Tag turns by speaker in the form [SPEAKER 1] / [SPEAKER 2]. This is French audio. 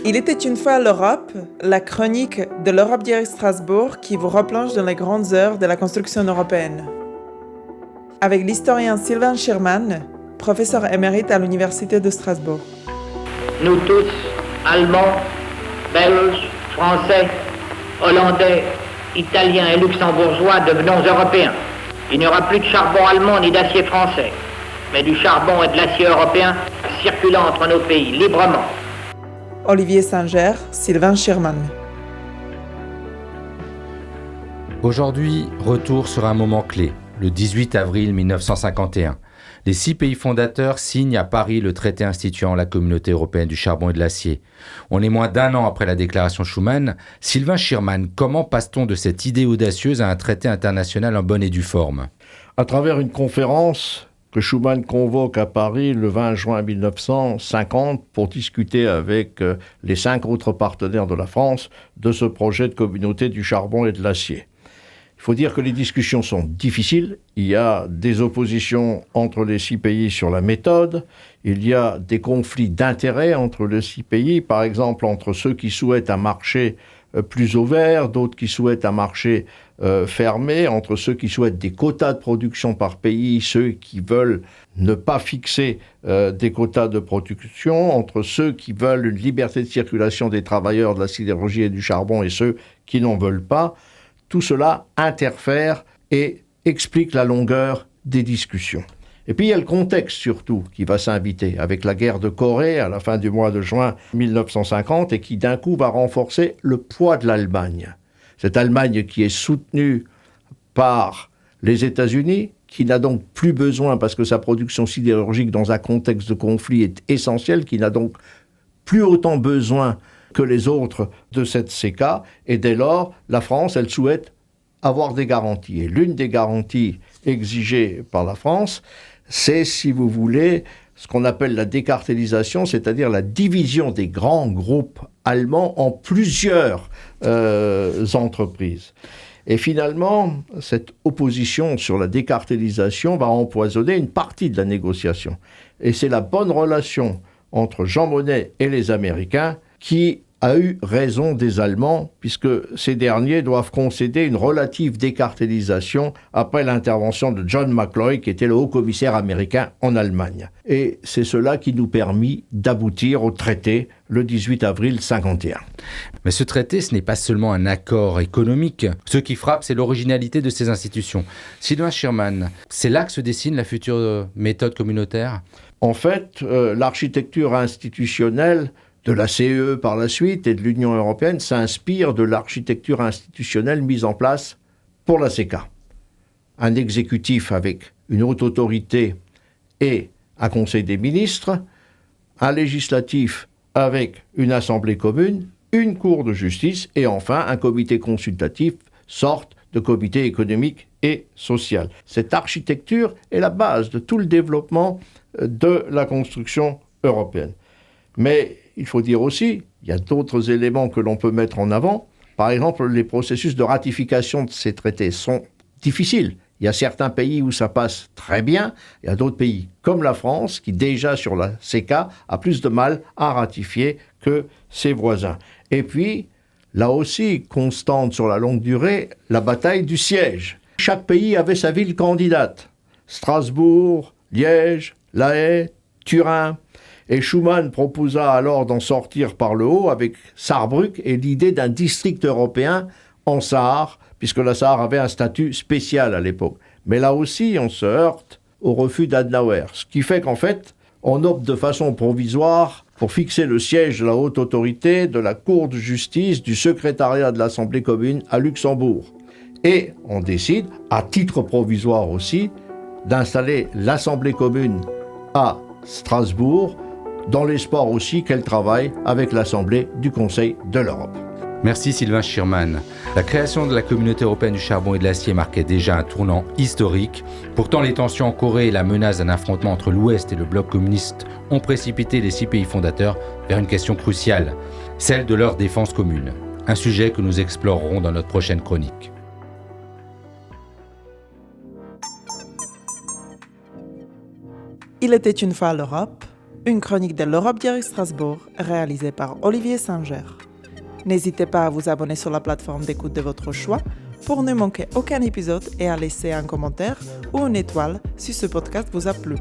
[SPEAKER 1] Il était une fois l'Europe, la chronique de l'Europe direct Strasbourg qui vous replonge dans les grandes heures de la construction européenne. Avec l'historien Sylvain Schirman, professeur émérite à l'Université de Strasbourg.
[SPEAKER 2] Nous tous, Allemands, Belges, Français, Hollandais, Italiens et Luxembourgeois, devenons Européens. Il n'y aura plus de charbon allemand ni d'acier français, mais du charbon et de l'acier européen circulant entre nos pays librement.
[SPEAKER 1] Olivier Singer, Sylvain Schirman.
[SPEAKER 3] Aujourd'hui, retour sur un moment clé, le 18 avril 1951. Les 6 pays fondateurs signent à Paris le traité instituant la Communauté européenne du charbon et de l'acier. On est moins d'un an après la déclaration Schuman. Sylvain Schirman, comment passe-t-on de cette idée audacieuse à un traité international en bonne et due forme ?
[SPEAKER 4] À travers une conférence que Schuman convoque à Paris le 20 juin 1950 pour discuter avec les 5 autres partenaires de la France de ce projet de communauté du charbon et de l'acier. Il faut dire que les discussions sont difficiles. Il y a des oppositions entre les 6 pays sur la méthode. Il y a des conflits d'intérêts entre les 6 pays, par exemple entre ceux qui souhaitent un marché plus ouvert, d'autres qui souhaitent un marché fermé, entre ceux qui souhaitent des quotas de production par pays, ceux qui veulent ne pas fixer des quotas de production, entre ceux qui veulent une liberté de circulation des travailleurs de la sidérurgie et du charbon et ceux qui n'en veulent pas. Tout cela interfère et explique la longueur des discussions. Et puis il y a le contexte surtout qui va s'inviter avec la guerre de Corée à la fin du mois de juin 1950 et qui d'un coup va renforcer le poids de l'Allemagne. Cette Allemagne qui est soutenue par les États-Unis, qui n'a donc plus besoin, parce que sa production sidérurgique dans un contexte de conflit est essentielle, qui n'a donc plus autant besoin que les autres de cette CK, et dès lors, la France, elle souhaite avoir des garanties. Et l'une des garanties exigées par la France, c'est, si vous voulez, ce qu'on appelle la décartélisation, c'est-à-dire la division des grands groupes allemands en plusieurs entreprises. Et finalement, cette opposition sur la décartélisation va empoisonner une partie de la négociation. Et c'est la bonne relation entre Jean Monnet et les Américains qui a eu raison des Allemands, puisque ces derniers doivent concéder une relative décartélisation après l'intervention de John McCloy, qui était le haut-commissaire américain en Allemagne. Et c'est cela qui nous permit d'aboutir au traité le 18 avril 1951.
[SPEAKER 3] Mais ce traité, ce n'est pas seulement un accord économique. Ce qui frappe, c'est l'originalité de ces institutions. Sylvain Schirman, c'est là que se dessine la future méthode communautaire ?
[SPEAKER 4] En fait, l'architecture institutionnelle de la CE par la suite et de l'Union européenne s'inspire de l'architecture institutionnelle mise en place pour la CK. Un exécutif avec une haute autorité et un conseil des ministres, un législatif avec une assemblée commune, une cour de justice et enfin un comité consultatif, sorte de comité économique et social. Cette architecture est la base de tout le développement de la construction européenne. Mais il faut dire aussi, il y a d'autres éléments que l'on peut mettre en avant. Par exemple, les processus de ratification de ces traités sont difficiles. Il y a certains pays où ça passe très bien. Il y a d'autres pays, comme la France, qui déjà sur la CK a plus de mal à ratifier que ses voisins. Et puis, là aussi, constante sur la longue durée, la bataille du siège. Chaque pays avait sa ville candidate. Strasbourg, Liège, La Haye, Turin. Et Schuman proposa alors d'en sortir par le haut avec Saarbrück et l'idée d'un district européen en Sarre, puisque la Sarre avait un statut spécial à l'époque. Mais là aussi, on se heurte au refus d'Adenauer, ce qui fait qu'en fait, on opte de façon provisoire pour fixer le siège de la haute autorité, de la Cour de justice, du secrétariat de l'Assemblée commune à Luxembourg. Et on décide, à titre provisoire aussi, d'installer l'Assemblée commune à Strasbourg, dans l'espoir aussi qu'elle travaille avec l'Assemblée du Conseil de l'Europe.
[SPEAKER 3] Merci Sylvain Schirman. La création de la Communauté européenne du charbon et de l'acier marquait déjà un tournant historique. Pourtant, les tensions en Corée et la menace d'un affrontement entre l'Ouest et le bloc communiste ont précipité les 6 pays fondateurs vers une question cruciale, celle de leur défense commune. Un sujet que nous explorerons dans notre prochaine chronique.
[SPEAKER 1] Il était une fois l'Europe, une chronique de l'Europe Direct Strasbourg réalisée par Olivier Singer. N'hésitez pas à vous abonner sur la plateforme d'écoute de votre choix pour ne manquer aucun épisode et à laisser un commentaire ou une étoile si ce podcast vous a plu.